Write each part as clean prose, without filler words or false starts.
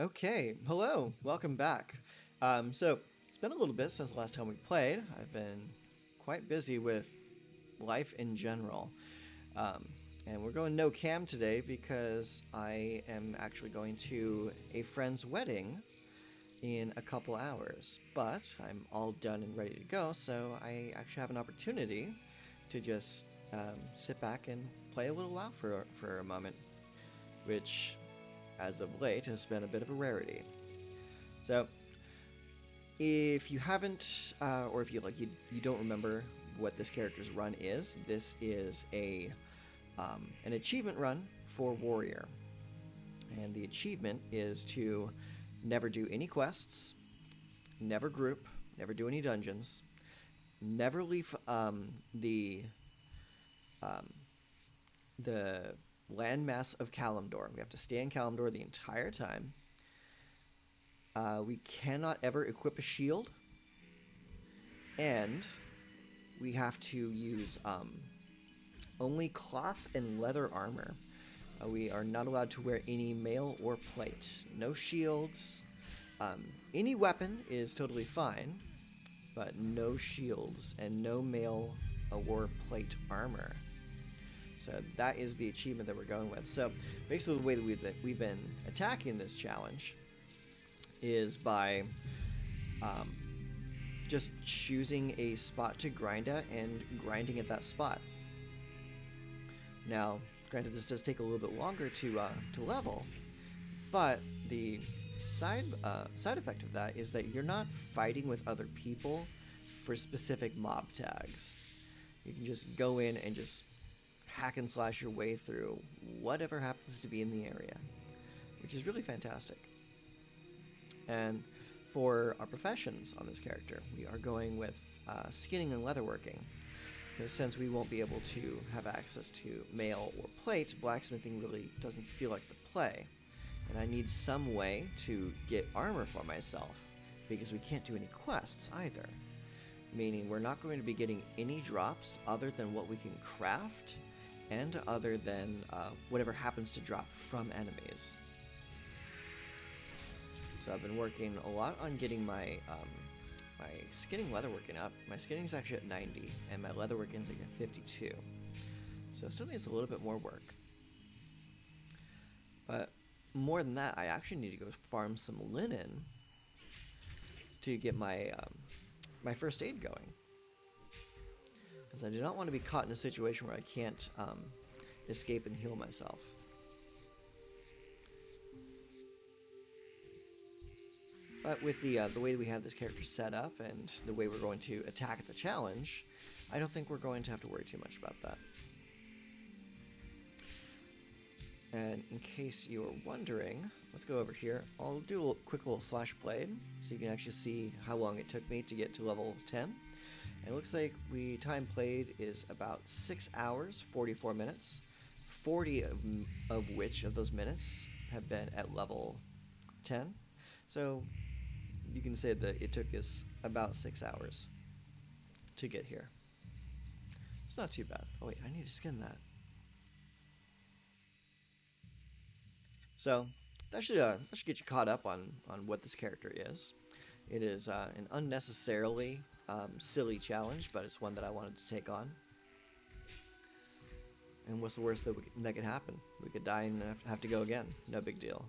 Okay, hello, welcome back. So it's been a little bit since the last time we played. I've been quite busy with life in general. And we're going no cam today because I am actually going to a friend's wedding in a couple hours. But I'm all done and ready to go, so I actually have an opportunity to just sit back and play a little WoW for a moment, which as of late has been a bit of a rarity. So, if you haven't, or if you don't remember what this character's run is, this is an achievement run for Warrior, and the achievement is to never do any quests, never group, never do any dungeons, never leave the landmass of Kalimdor. We have to stay in Kalimdor the entire time. We cannot ever equip a shield, and we have to use only cloth and leather armor. We are not allowed to wear any mail or plate. No shields. Any weapon is totally fine, but no shields and no mail or plate armor. So that is the achievement that we're going with. So basically the way that we've been attacking this challenge is by just choosing a spot to grind at and grinding at that spot. Now, granted, this does take a little bit longer to level, but the side effect of that is that you're not fighting with other people for specific mob tags. You can just go in and just hack and slash your way through whatever happens to be in the area, which is really fantastic. And for our professions on this character, we are going with skinning and leatherworking, because since we won't be able to have access to mail or plate, blacksmithing really doesn't feel like the play. And I need some way to get armor for myself, because we can't do any quests either. Meaning we're not going to be getting any drops other than what we can craft and other than whatever happens to drop from enemies. So I've been working a lot on getting my my skinning leatherworking up. My skinning is actually at 90, and my leatherworking is like at 52. So it still needs a little bit more work. But more than that, I actually need to go farm some linen to get my my first aid going, because I do not want to be caught in a situation where I can't escape and heal myself. But with the way we have this character set up and the way we're going to attack the challenge, I don't think we're going to have to worry too much about that. And in case you were wondering, let's go over here. I'll do a quick little slash played so you can actually see how long it took me to get to level 10. And it looks like time played is about 6 hours, 44 minutes, 40 of which of those minutes have been at level 10. So you can say that it took us about 6 hours to get here. It's not too bad. Oh wait, I need to skin that. So that should get you caught up on what this character is. It is an unnecessarily silly challenge, but it's one that I wanted to take on. And what's the worst that could happen? We could die and have to go again. No big deal.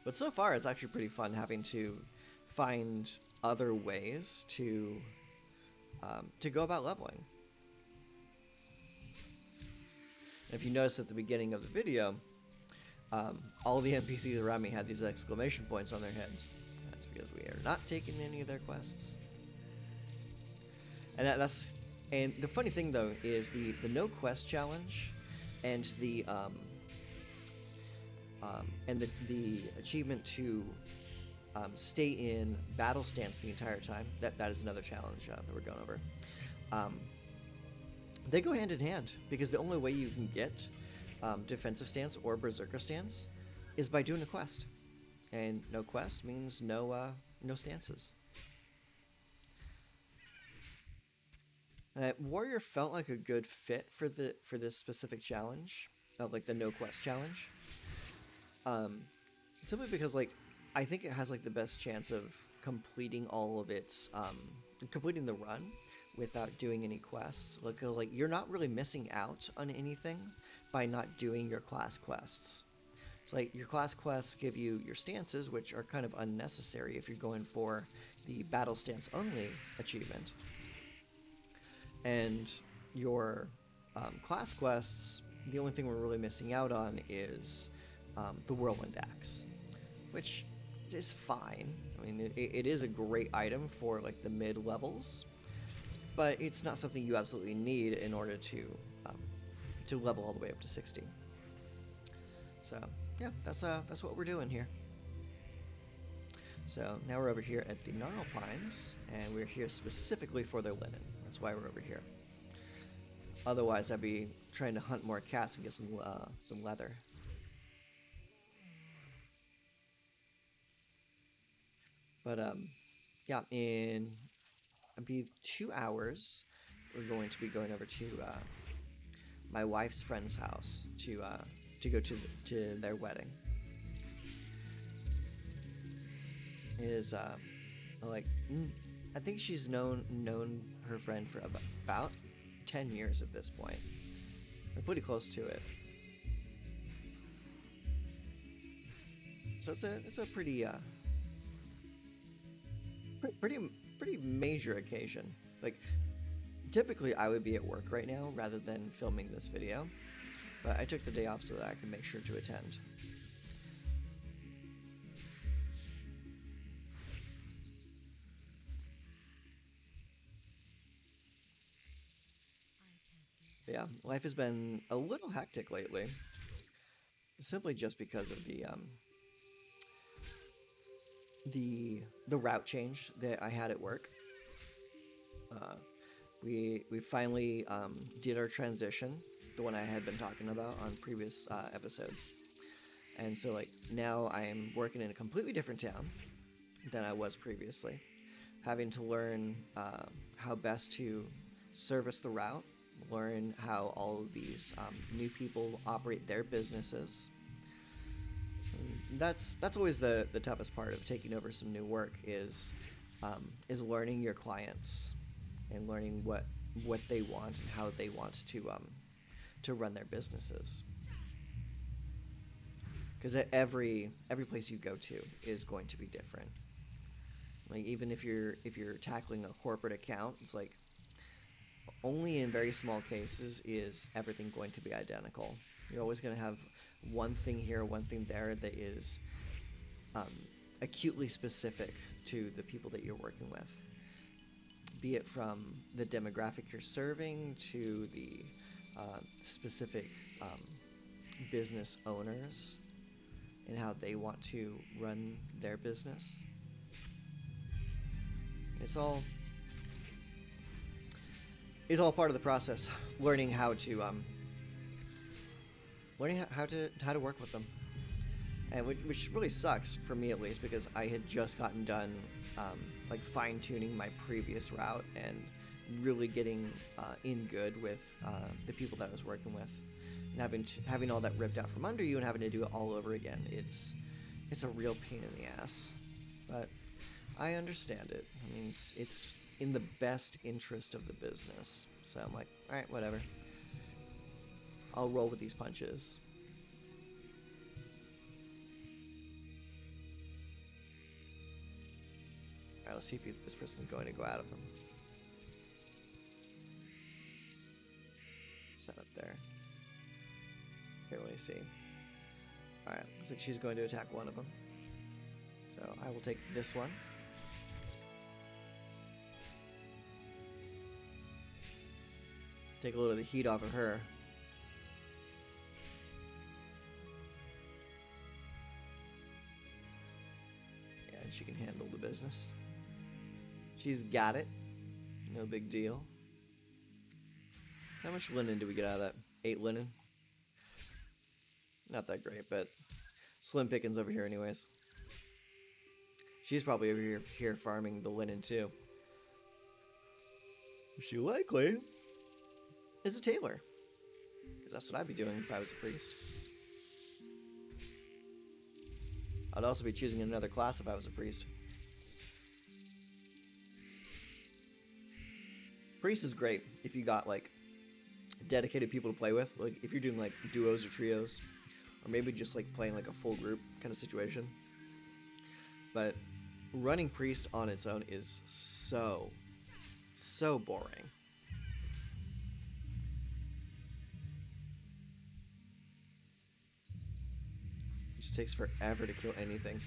But so far, it's actually pretty fun having to find other ways to go about leveling. And if you notice at the beginning of the video, all the NPCs around me had these exclamation points on their heads. That's because we are not taking any of their quests. And and the funny thing though is the no quest challenge and the achievement to stay in battle stance the entire time. That is another challenge that we're going over. They go hand in hand, because the only way you can get defensive stance or berserker stance is by doing a quest, and no quest means no stances. Warrior felt like a good fit for this specific challenge, like the no quest challenge. Um, Simply because like I think it has like the best chance of completing all of its completing the run without doing any quests. Like you're not really missing out on anything by not doing your class quests. It's like your class quests give you your stances, which are kind of unnecessary if you're going for the battle stance only achievement. And your class quests, the only thing we're really missing out on is the Whirlwind Axe, which is fine. I mean, it is a great item for like the mid levels, but it's not something you absolutely need in order to level all the way up to 60. So yeah, that's what we're doing here. So now we're over here at the Gnarl Pines, and we're here specifically for their linen. That's why we're over here. Otherwise, I'd be trying to hunt more cats and get some leather. But yeah, in I believe 2 hours, we're going to be going over to my wife's friend's house to go to their wedding. It is like I think she's known her friend for about 10 years at this point. We're pretty close to it. So it's a pretty pretty major occasion. Like typically I would be at work right now rather than filming this video, but I took the day off so that I could make sure to attend. But yeah, life has been a little hectic lately, simply just because of the route change that I had at work. We finally did our transition, the one I had been talking about on previous episodes, and so like now I am working in a completely different town than I was previously, having to learn how best to service the route, learn how all of these new people operate their businesses. That's always the toughest part of taking over some new work is learning your clients and learning what they want and how they want to run their businesses. Because every place you go to is going to be different. Like even if you're tackling a corporate account, it's like only in very small cases is everything going to be identical. You're always going to have one thing here, one thing there that is acutely specific to the people that you're working with. Be it from the demographic you're serving to the specific business owners and how they want to run their business. It's all part of the process, learning how to work with them, and which really sucks for me at least, because I had just gotten done like fine-tuning my previous route and really getting in good with the people that I was working with, and having all that ripped out from under you and having to do it all over again. It's a real pain in the ass, but I understand it. I mean, it's in the best interest of the business, so I'm like, all right, whatever. I'll roll with these punches. Alright, let's see if this person's going to go out of them. What's that up there? Can't really see. Alright, looks like she's going to attack one of them. So I will take this one. Take a little of the heat off of her. Yeah, and she can handle the business. She's got it. No big deal. How much linen do we get out of that? 8 linen? Not that great, but slim pickings over here anyways. She's probably over here farming the linen too. She likely is a tailor, because that's what I'd be doing if I was a priest. I'd also be choosing another class if I was a priest. Priest is great if you got like dedicated people to play with. Like if you're doing like duos or trios, or maybe just like playing like a full group kind of situation. But running priest on its own is so boring. It just takes forever to kill anything.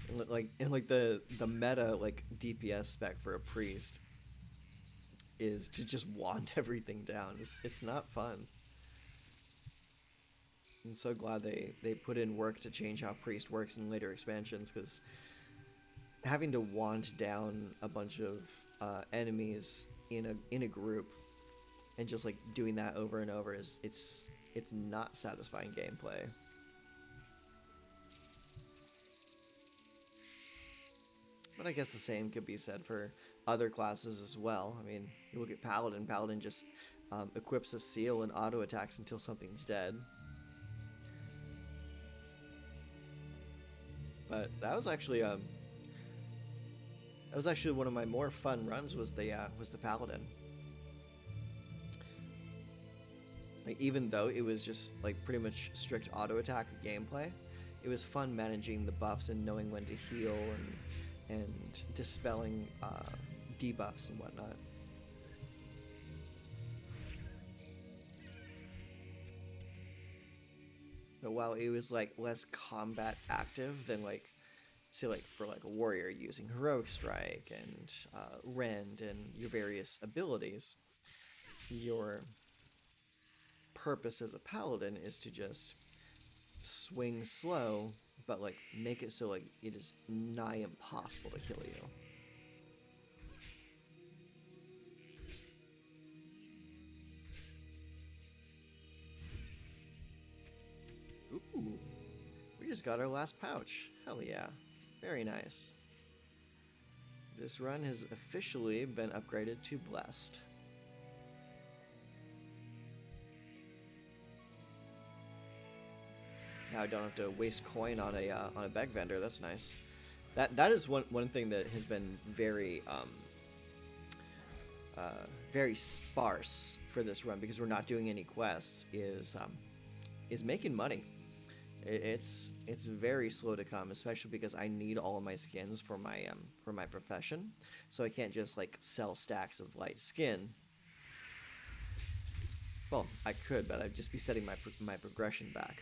And like the meta like DPS spec for a priest is to just wand everything down. It's not fun. I'm so glad they put in work to change how priest works in later expansions, because having to wand down a bunch of enemies in a group and just like doing that over and over is it's not satisfying gameplay. But I guess the same could be said for other classes as well. I mean, you look at Paladin. Paladin just equips a seal and auto attacks until something's dead. But that was actually one of my more fun runs. Was the Paladin. Like even though it was just like pretty much strict auto attack gameplay, it was fun managing the buffs and knowing when to heal and dispelling debuffs and whatnot. But while it was like less combat active than like, say like for like a warrior using heroic strike and rend and your various abilities, your purpose as a paladin is to just swing slow, but like make it so like it is nigh impossible to kill you. Ooh, we just got our last pouch. Hell yeah. Very nice. This run has officially been upgraded to Blessed. Now I don't have to waste coin on a bag vendor. That's nice. That is one thing that has been very very sparse for this run, because we're not doing any quests, is making money. It's very slow to come, especially because I need all of my skins for my profession, so I can't just like sell stacks of light skin. Well, I could, but I'd just be setting my progression back.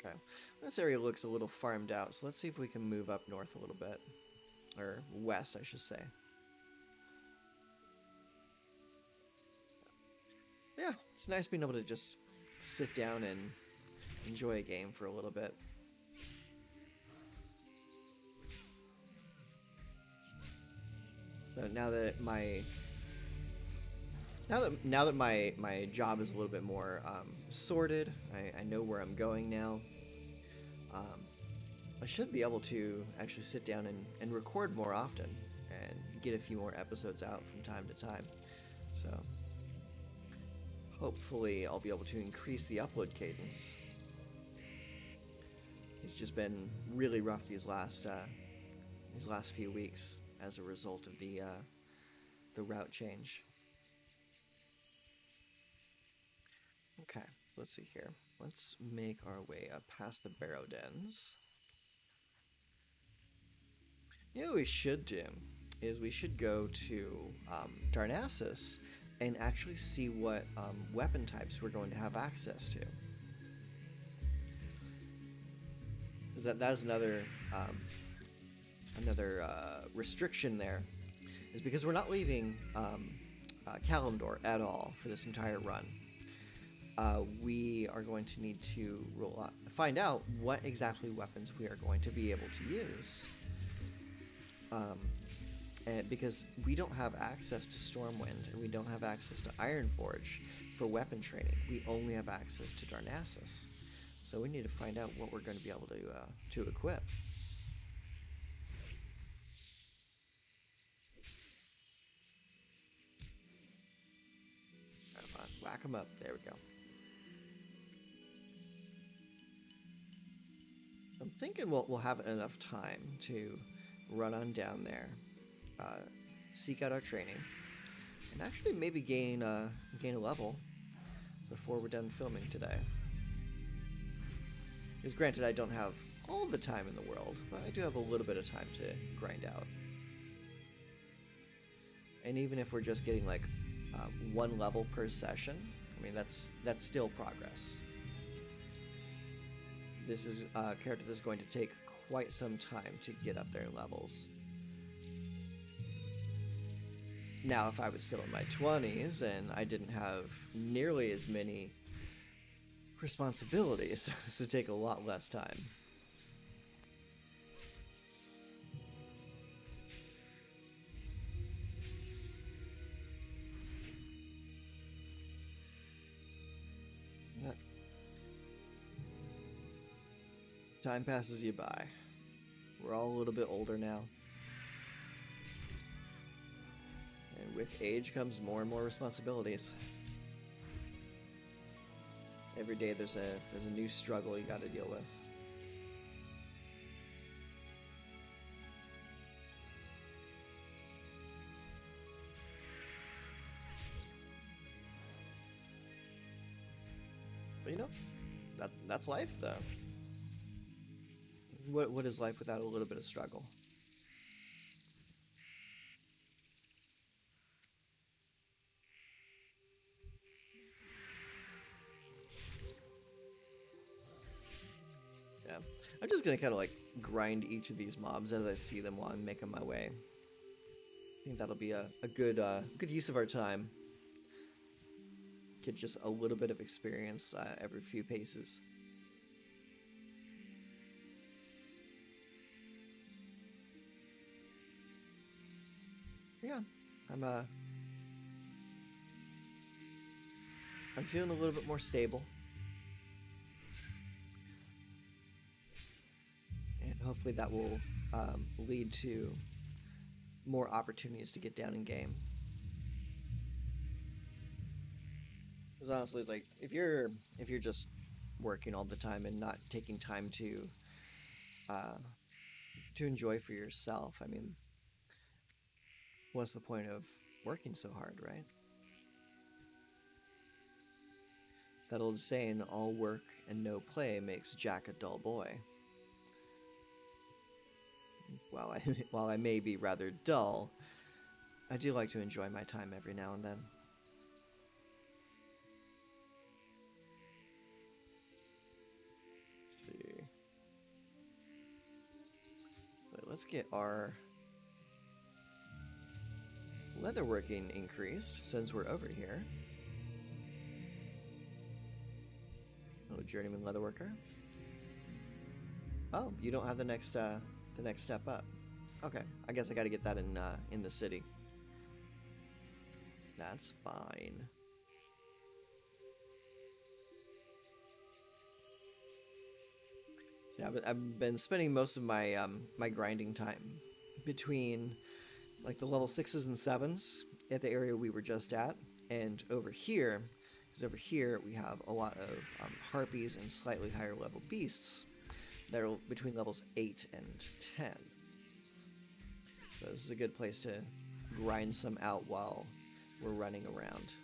Okay, this area looks a little farmed out, so let's see if we can move up north a little bit. Or west, I should say. Yeah, it's nice being able to just sit down and enjoy a game for a little bit. So now that my job is a little bit more sorted, I know where I'm going now. I should be able to actually sit down and record more often and get a few more episodes out from time to time. So hopefully I'll be able to increase the upload cadence. It's just been really rough these last few weeks as a result of the route change. Okay, so let's see here. Let's make our way up past the barrow dens. You know what we should do is we should go to Darnassus and actually see what weapon types we're going to have access to. Because that is another restriction there, is because we're not leaving Kalimdor at all for this entire run. We are going to need to find out what exactly weapons we are going to be able to use. And because we don't have access to Stormwind and we don't have access to Ironforge for weapon training, we only have access to Darnassus. So we need to find out what we're going to be able to equip. Stack them up. There we go. I'm thinking we'll have enough time to run on down there, seek out our training, and actually maybe gain a level before we're done filming today. Because granted, I don't have all the time in the world, but I do have a little bit of time to grind out. And even if we're just getting like 1 level per session, I mean that's still progress. This is a character that's going to take quite some time to get up there in levels. Now, if I was still in my 20s and I didn't have nearly as many responsibilities, this would take a lot less time. Time passes you by. We're all a little bit older now. And with age comes more and more responsibilities. Every day there's a new struggle you gotta deal with. But you know, that's life though. What is life without a little bit of struggle? Yeah, I'm just gonna kind of like grind each of these mobs as I see them while I'm making my way. I think that'll be a good use of our time. Get just a little bit of experience every few paces. Yeah, I'm feeling a little bit more stable. And hopefully that will lead to more opportunities to get down in game. Because honestly, like if you're just working all the time and not taking time to enjoy for yourself, I mean, what's the point of working so hard, right? That old saying, all work and no play makes Jack a dull boy. While I may be rather dull, I do like to enjoy my time every now and then. Let's see. But let's get our leatherworking increased since we're over here. Oh, journeyman leatherworker. Oh, you don't have the next step up. Okay, I guess I got to get that in the city. That's fine. So yeah, I've been spending most of my my grinding time between like the level 6s and 7s at the area we were just at, and over here, because over here we have a lot of harpies and slightly higher level beasts that are between levels 8 and 10. So this is a good place to grind some out while we're running around.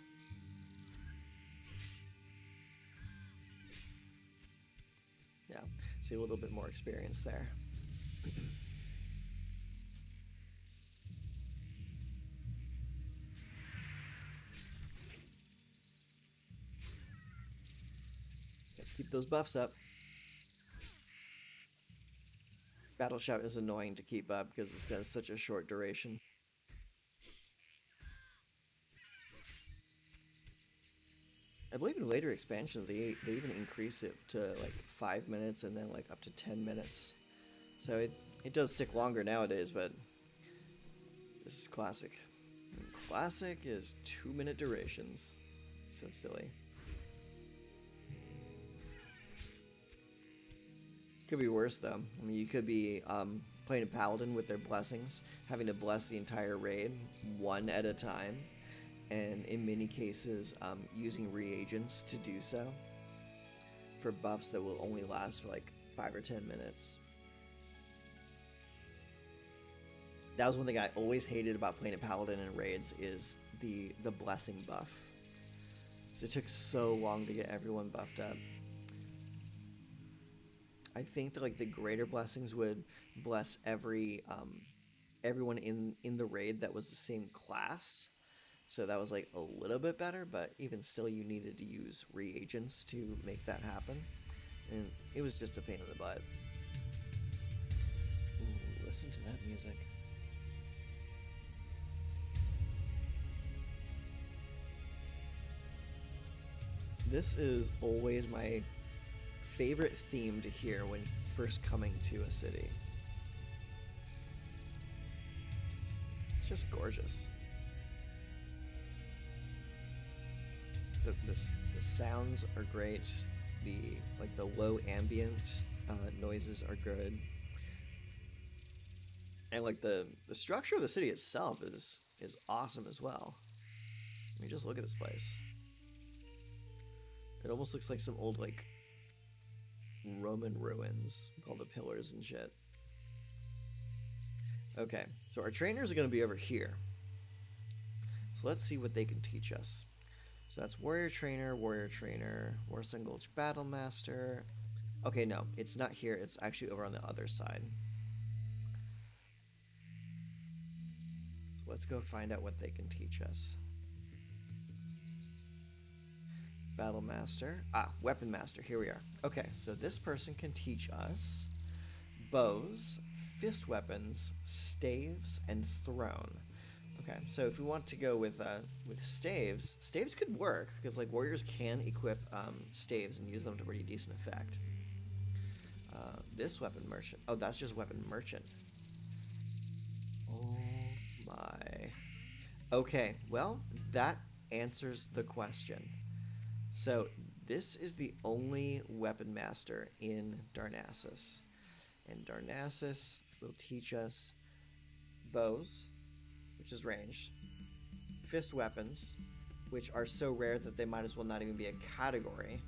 Yeah, see a little bit more experience there. Keep those buffs up. Battle Shout is annoying to keep up because it's got such a short duration. I believe in later expansions they even increase it to like 5 minutes and then like up to 10 minutes. So it does stick longer nowadays, but this is classic. And classic is 2-minute durations. So silly. Could be worse though. I mean, you could be playing a paladin with their blessings, having to bless the entire raid one at a time, and in many cases, using reagents to do so for buffs that will only last for like 5 or 10 minutes. That was one thing I always hated about playing a paladin in raids is the blessing buff. It took so long to get everyone buffed up. I think that like the greater blessings would bless everyone in the raid that was the same class. So that was like a little bit better, but even still you needed to use reagents to make that happen. And it was just a pain in the butt. Ooh, listen to that music. This is always my favorite theme to hear when first coming to a city. It's just gorgeous. The sounds are great. The low ambient noises are good, and like the structure of the city itself is awesome as well. I mean, just look at this place. It almost looks like some old like Roman ruins with all the pillars and shit. Okay, so our trainers are going to be over here. So let's see what they can teach us. So that's Warrior Trainer, Warsun Gulch Battle Master. Okay, no, it's not here. It's actually over on the other side. Let's go find out what they can teach us. Battle Master. Ah, Weapon Master. Here we are. Okay, so this person can teach us bows, fist weapons, staves, and throne. Okay, so if we want to go with staves, staves could work because like warriors can equip staves and use them to pretty decent effect. This weapon merchant. Oh, that's just weapon merchant. Oh my. Okay, well that answers the question. So this is the only weapon master in Darnassus, and Darnassus will teach us bows, which is ranged, fist weapons, which are so rare that they might as well not even be a category,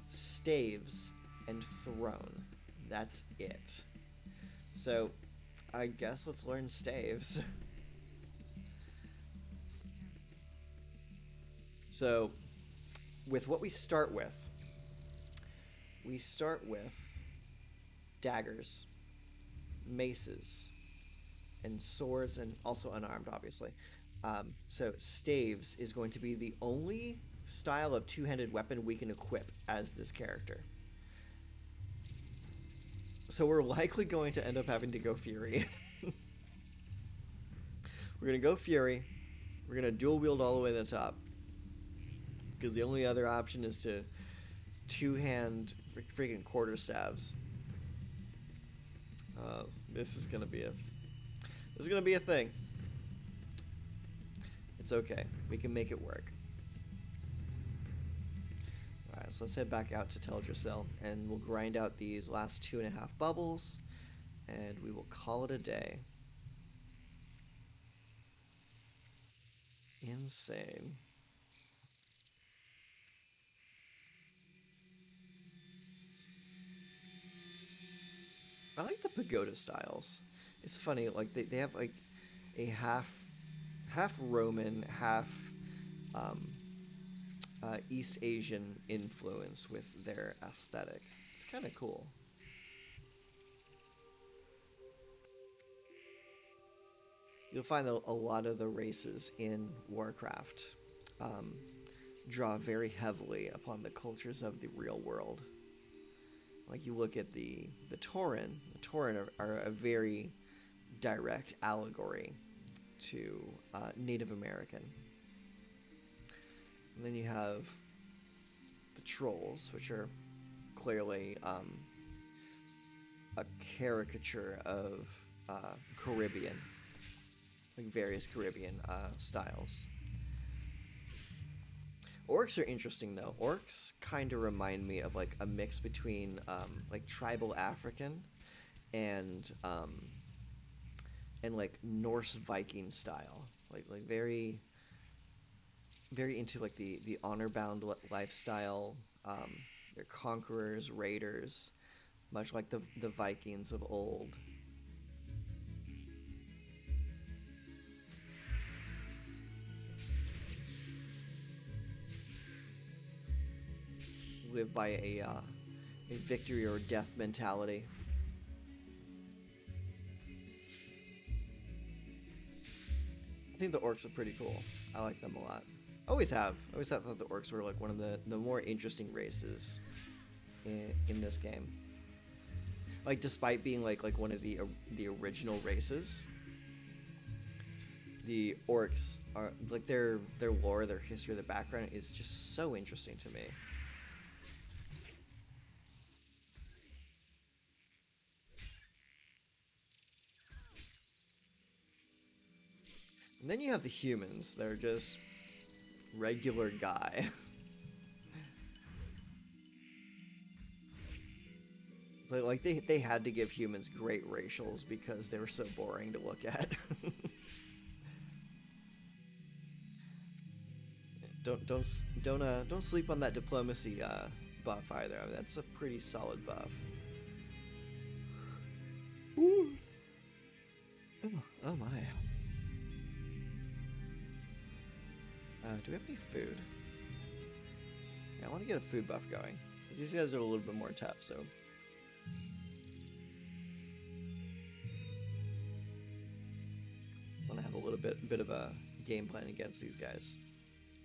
staves, and throne. That's it. So I guess let's learn staves. So with what we start with daggers, maces, and swords, and also unarmed, obviously. So staves is going to be the only style of two-handed weapon we can equip as this character. So we're likely going to end up having to go Fury. We're going to go Fury. We're going to dual wield all the way to the top. Because the only other option is to two-hand freaking quarterstaves. This is going to be a thing. It's okay. We can make it work. Alright, so let's head back out to Teldrassil, and we'll grind out these last 2.5 bubbles, and we will call it a day. Insane. I like the pagoda styles. It's funny, like they have like a half Roman, half East Asian influence with their aesthetic. It's kind of cool. You'll find that a lot of the races in Warcraft draw very heavily upon the cultures of the real world. Like you look at the Tauren. The Tauren are a very direct allegory to Native American. And then you have the Trolls, which are clearly a caricature of Caribbean, like various Caribbean styles. Orcs are interesting though. Orcs kind of remind me of like a mix between like tribal African and like Norse Viking style, like very very into like the honor bound lifestyle. Um, they're conquerors, raiders, much like the Vikings of old. Live by a victory or death mentality. I think the orcs are pretty cool. I like them a lot. Always have. Always thought that the orcs were like one of the more interesting races in this game. Like despite being like one of the original races, the orcs are like their lore, their history, their background is just so interesting to me. And then you have the humans. They're just regular guy. Like they had to give humans great racials because they were so boring to look at. Don't sleep on that diplomacy buff either. I mean, that's a pretty solid buff. Ooh. Oh my. Do we have any food? Yeah, I want to get a food buff going. These guys are a little bit more tough, so. I want to have a little bit of a game plan against these guys.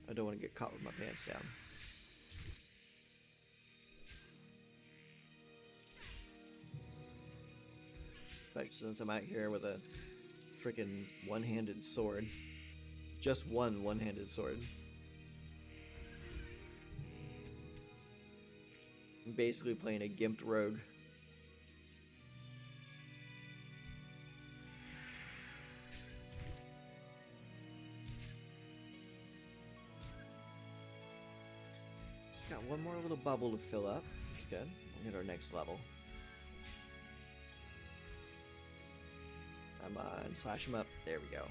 I don't want to get caught with my pants down. Especially since I'm out here with a freaking one-handed sword. Just one-handed sword. I'm basically playing a gimped rogue. Just got one more little bubble to fill up. That's good. We'll hit our next level. Come on, slash him up. There we go.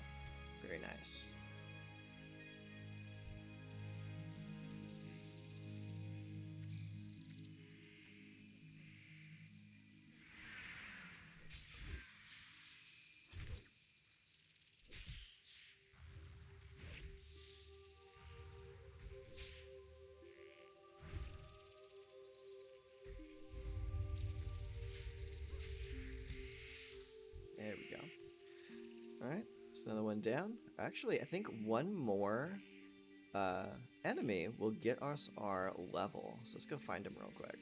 Very nice. There we go. Alright, that's another one down. Actually, I think one more enemy will get us our level. So let's go find him real quick.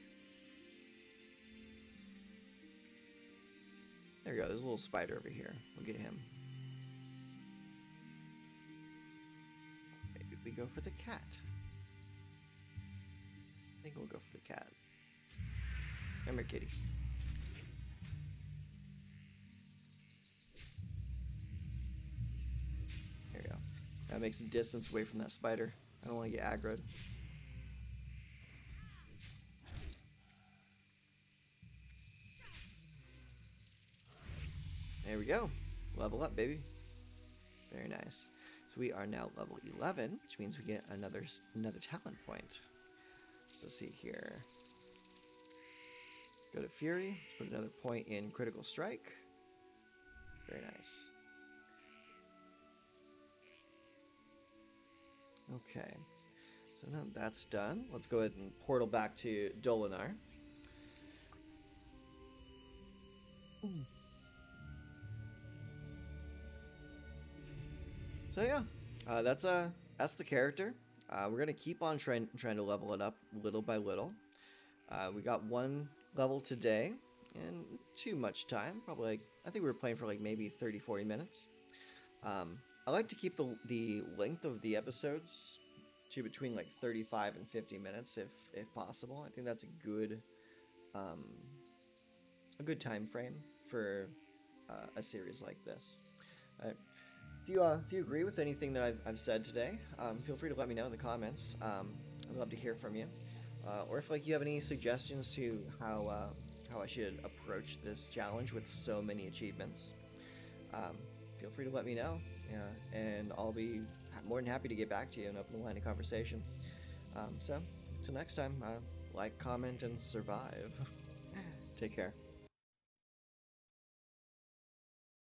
There we go, there's a little spider over here. We'll get him. Maybe we go for the cat. I think we'll go for the cat. Come here, kitty. There we go. Gotta make some distance away from that spider. I don't want to get aggroed. There we go. Level up, baby. Very nice. So we are now level 11, which means we get another talent point. So let's see here. Go to Fury. Let's put another point in Critical Strike. Very nice. Okay. So now that's done. Let's go ahead and portal back to Dolinar. So yeah, that's the character. We're gonna keep on trying to level it up little by little. We got one level today, and too much time. Probably like, I think we were playing for like maybe 30-40 minutes. I like to keep the length of the episodes to between like 35 and 50 minutes if possible. I think that's a good time frame for a series like this. If you agree with anything that I've said today, feel free to let me know in the comments. I'd love to hear from you. Or if like you have any suggestions to how I should approach this challenge with so many achievements. feel free to let me know. Yeah, and I'll be more than happy to get back to you and open the line of conversation. So, till next time, like, comment, and survive. Take care.